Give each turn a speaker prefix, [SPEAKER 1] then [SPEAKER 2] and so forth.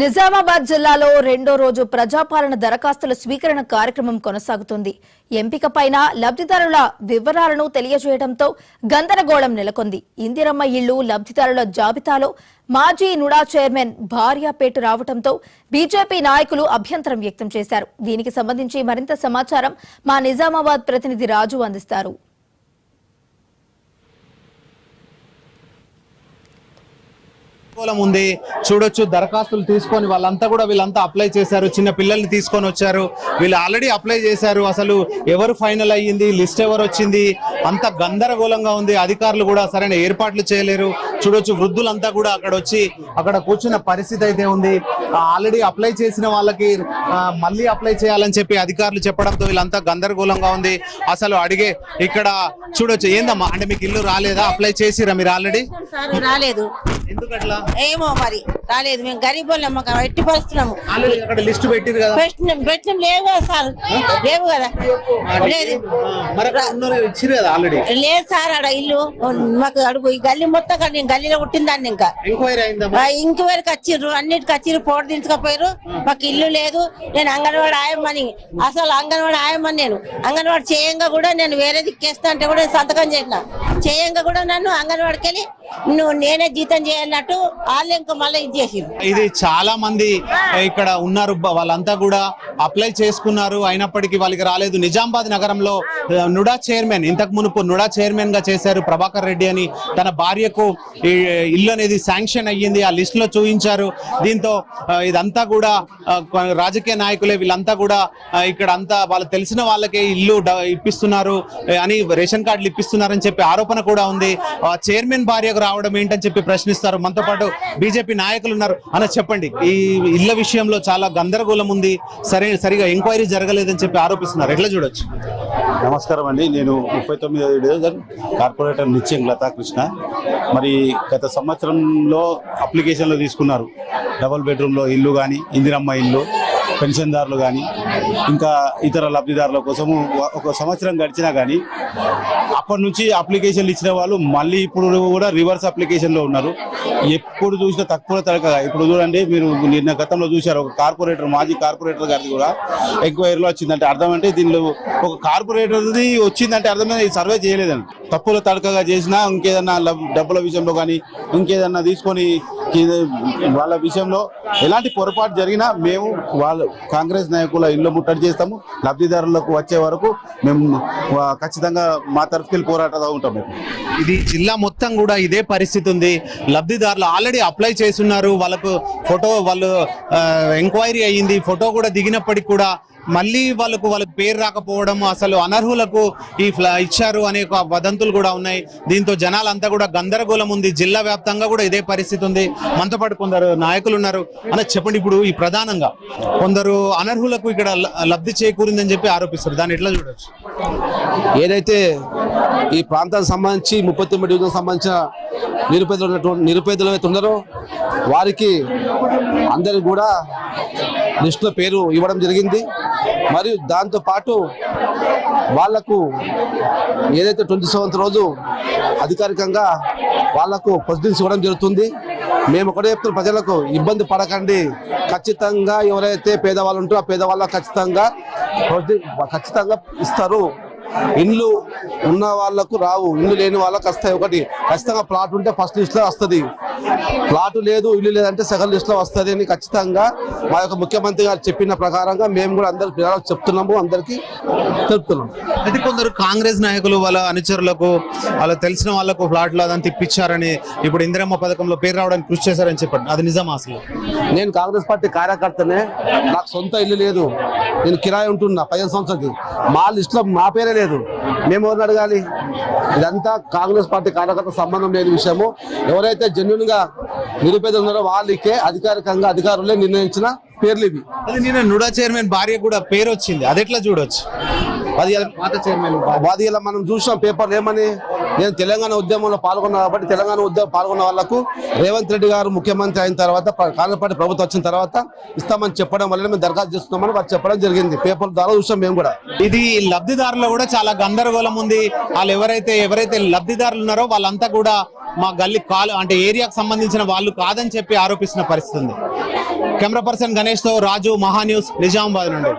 [SPEAKER 1] నిజామాబాద్ జిల్లాలో రెండో రోజు ప్రజాపాలన దరఖాస్తుల స్వీకరణ కార్యక్రమం కొనసాగుతుంది. ఎంపికపైన లబ్ధిదారుల వివరాలను తెలియజేయడంతో గందరగోళం నెలకొంది. ఇందిరమ్మ ఇళ్లు లబ్ధిదారుల జాబితాలో మాజీ నుడా చైర్మన్ భార్య పేటు రావడంతో బీజేపీ నాయకులు అభ్యంతరం వ్యక్తం చేశారు. దీనికి సంబంధించి మరింత సమాచారం మా నిజామాబాద్ ప్రతినిధి రాజు అందిస్తారు.
[SPEAKER 2] ఉంది చూడొచ్చు. దరఖాస్తులు తీసుకొని వీళ్ళంతా అప్లై చేశారు. చిన్న పిల్లల్ని తీసుకొని వచ్చారు. వీళ్ళు ఆల్రెడీ అప్లై చేశారు. అసలు ఎవరు ఫైనల్ అయ్యింది, లిస్ట్ ఎవరు వచ్చింది, అంత గందరగోళంగా ఉంది. అధికారులు కూడా సరైన ఏర్పాట్లు చేయలేరు. చూడొచ్చు, వృద్ధులంతా కూడా అక్కడ కూర్చున్న పరిస్థితి అయితే ఉంది. ఆల్రెడీ అప్లై చేసిన వాళ్ళకి మళ్ళీ అప్లై చేయాలని చెప్పి అధికారులు చెప్పడంతో వీళ్ళంతా గందరగోళంగా ఉంది. అసలు అడిగే ఇక్కడ చూడొచ్చు. ఏందమ్మా, అంటే మీకు ఇల్లు రాలేదా? అప్లై చేసిరా మీరు? ఆల్రెడీ
[SPEAKER 3] రాలేదు.
[SPEAKER 2] ఎందుకట్లా?
[SPEAKER 3] ఏమో మరి రాలేదు. మేము గరీబ్ వాళ్ళం, ఎట్టి పరిస్థితున్నాము.
[SPEAKER 2] లిస్ట్ పెట్టిరు కదా?
[SPEAKER 3] పెట్టినాం. లేవు కదా సార్, లేవు కదా. లేదు లేదు సార్. ఆడ ఇల్లు మాకు అడుగు. ఈ గల్లీ మొత్తం నేను గల్లీలో పుట్టిందాన్ని. ఇంకా ఇంక్వైరీకి వచ్చిర్రు, అన్నిటికి వచ్చిర్రు, పోటు దించకపోయారు. మాకు ఇల్లు లేదు. నేను అంగన్వాడి ఆయమ్మని, అసలు అంగన్వాడి ఆయమ్మని. నేను అంగన్వాడి చేయంగా కూడా నేను వేరే దిక్కేస్తా అంటే కూడా సంతకం చేసిన. చేయంగా కూడా నన్ను అంగన్వాడికి వెళ్ళి నేనే జీతం చేయాలన్నట్టు వాళ్ళు ఇంకా మళ్ళీ ఇది చేసింది.
[SPEAKER 2] ఇది చాలా మంది ఇక్కడ ఉన్నారు. వాళ్ళంతా కూడా అప్లై చేసుకున్నారు, అయినప్పటికీ వాళ్ళకి రాలేదు. నిజామాబాద్ నగరంలో నుడా చైర్మన్, ఇంతకు మునుపు నుడా చైర్మన్ గా చేశారు ప్రభాకర్ రెడ్డి అని. తన భార్యకు ఇల్లు అనేది శాంక్షన్ అయ్యింది, ఆ లిస్ట్ లో చూపించారు. దీంతో ఇదంతా కూడా రాజకీయ నాయకులే, వీళ్ళంతా కూడా ఇక్కడ అంతా వాళ్ళు తెలిసిన వాళ్ళకే ఇల్లు ఇప్పిస్తున్నారు అని, రేషన్ కార్డులు ఇప్పిస్తున్నారని చెప్పి ఆరోపణ కూడా ఉంది. చైర్మన్ భార్యకు రావడం ఏంటని చెప్పి ప్రశ్నిస్తారు. మనతో పాటు బీజేపీ నాయకులు ఉన్నారు. అన్న చెప్పండి, ఈ ఇళ్ల విషయంలో చాలా గందరగోళం ఉంది, సరిగా ఎంక్వైరీ జరగలేదని చెప్పి ఆరోపిస్తున్నారు. ఎట్లా చూడొచ్చు?
[SPEAKER 4] నమస్కారం అండి. నేను 39 కార్పొరేటర్ నిత్యం లతాకృష్ణ. మరి గత సంవత్సరంలో అప్లికేషన్లు తీసుకున్నారు. డబుల్ బెడ్రూమ్లో ఇల్లు కానీ, ఇందిరమ్మ ఇల్లు, పెన్షన్దారులు కానీ, ఇంకా ఇతర లబ్ధిదారుల కోసము ఒక సంవత్సరం గడిచినా కానీ అప్పటి నుంచి అప్లికేషన్లు ఇచ్చిన వాళ్ళు మళ్ళీ ఇప్పుడు కూడా రివర్స్ అప్లికేషన్లో ఉన్నారు. ఎప్పుడు చూసినా తక్కువ తరగగా. ఇప్పుడు చూడండి, మీరు నిన్న గతంలో చూశారు, ఒక కార్పొరేటర్, మాజీ కార్పొరేటర్ గారిది కూడా ఎంక్వైరీలో వచ్చిందంటే అర్థం అంటే దీనిలో ఒక కార్పొరేటర్ది వచ్చిందంటే అర్థమైనా ఈ సర్వే చేయలేదని. తక్కువ తడకగా చేసినా, ఇంకేదన్నా డబ్బుల విషయంలో కానీ ఇంకేదన్నా తీసుకొని వాళ్ళ విషయంలో ఎలాంటి పొరపాటు జరిగినా మేము వాళ్ళు కాంగ్రెస్ నాయకుల ఇల్లు ముట్టడి చేస్తాము. లబ్ధిదారులకు వచ్చే వరకు మేము ఖచ్చితంగా మా తరఫుకి పోరాటంగా ఉంటాము.
[SPEAKER 2] ఇది జిల్లా మొత్తం కూడా ఇదే పరిస్థితి ఉంది. లబ్ధిదారులు ఆల్రెడీ అప్లై చేస్తున్నారు. వాళ్ళకు వాళ్ళు ఎంక్వైరీ అయ్యింది, ఫోటో కూడా దిగినప్పటికీ కూడా మళ్ళీ వాళ్ళకు పేరు రాకపోవడం, అసలు అనర్హులకు ఇచ్చారు అనే వదంతులు కూడా ఉన్నాయి. దీంతో జనాలంతా కూడా గందరగోళం ఉంది. జిల్లా వ్యాప్తంగా కూడా ఇదే పరిస్థితి ఉంది. మనతో పాటు కొందరు నాయకులు ఉన్నారు. అన్న చెప్పండి, ఇప్పుడు ఈ ప్రధానంగా కొందరు అనర్హులకు ఇక్కడ లబ్ధి చేకూరిందని చెప్పి ఆరోపిస్తారు. దాన్ని ఎట్లా చూడొచ్చు?
[SPEAKER 5] ఏదైతే ఈ ప్రాంతానికి సంబంధించి 39 డివిజన్ సంబంధించిన నిరుపేదలు అయితే ఉన్నారో వారికి అందరికి కూడా లిస్టులో పేరు ఇవ్వడం జరిగింది. మరియు దాంతోపాటు వాళ్లకు ఏదైతే 27వ రోజు అధికారికంగా వాళ్లకు ప్రొసీడింగ్స్ ఇవ్వడం జరుగుతుంది. మేము ఒకటే చెప్తున్న, ప్రజలకు ఇబ్బంది పడకండి. ఖచ్చితంగా ఎవరైతే పేదవాళ్ళు ఉంటారో ఆ పేదవాళ్ళకు ఖచ్చితంగా ఇస్తారు. ఇండ్లు ఉన్న వాళ్ళకు రావు, ఇల్లు లేని వాళ్ళకి వస్తాయి. ఒకటి ఖచ్చితంగా ప్లాట్ ఉంటే ఫస్ట్ లిస్ట్లో వస్తుంది, ప్లాటు లేదు ఇల్లు లేదంటే సెకండ్ లిస్ట్లో వస్తుంది అని ఖచ్చితంగా మా యొక్క ముఖ్యమంత్రి గారు చెప్పిన ప్రకారంగా మేము కూడా అందరికి చెప్తున్నాము, అందరికీ తెలుపుతున్నాము.
[SPEAKER 2] అయితే కొందరు కాంగ్రెస్ నాయకులు వాళ్ళ అనుచరులకు, వాళ్ళ తెలిసిన వాళ్ళకు ప్లాట్లు అదంతా ఇప్పించారని, ఇప్పుడు ఇందిరమ్మ పథకంలో పేరు రావడానికి కృషి చేశారని చెప్పండి. అది నిజమా? అసలు
[SPEAKER 5] నేను కాంగ్రెస్ పార్టీ కార్యకర్తనే, నాకు సొంత ఇల్లు లేదు, నేను కిరాయి ఉంటున్నా 15 సంవత్సరాలకి. మా లిస్టులో మా పేరే లేదు, మేము ఎవరిని అడగాలి? ఇదంతా కాంగ్రెస్ పార్టీ కార్యకర్త సంబంధం లేని విషయము. ఎవరైతే జెన్యున్ గా నిరుపేదలు ఉన్నారో వాళ్ళకే అధికారికంగా అధికారులే నిర్ణయించిన పేర్లు ఇవి.
[SPEAKER 2] అది నేను నుడా చైర్మన్ భార్య కూడా పేరు వచ్చింది, అది ఎట్లా చూడొచ్చు?
[SPEAKER 5] అది ఇలా మనం చూసాం పేపర్లు ఏమని, నేను తెలంగాణ ఉద్యమంలో పాల్గొన్నా కాబట్టి తెలంగాణ ఉద్యమం పాల్గొన్న వాళ్లకు రేవంత్ రెడ్డి గారు ముఖ్యమంత్రి అయిన తర్వాత కాంగ్రెస్ పార్టీ ప్రభుత్వం వచ్చిన తర్వాత ఇస్తామని చెప్పడం వల్ల మేము దరఖాస్తు చేస్తున్నామని వారు చెప్పడం జరిగింది. పేపర్ ద్వారా చూసాం మేము కూడా.
[SPEAKER 2] ఇది లబ్ధిదారులు కూడా చాలా గందరగోళం ఉంది. వాళ్ళు ఎవరైతే లబ్ధిదారులు ఉన్నారో వాళ్ళంతా కూడా మా గల్లీ అంటే ఏరియాకు సంబంధించిన వాళ్ళు కాదని చెప్పి ఆరోపిస్తున్న పరిస్థితి ఉంది. కెమెరా పర్సన్ గణేష్ తో రాజు, మహా న్యూస్, నిజామాబాద్ నుండి.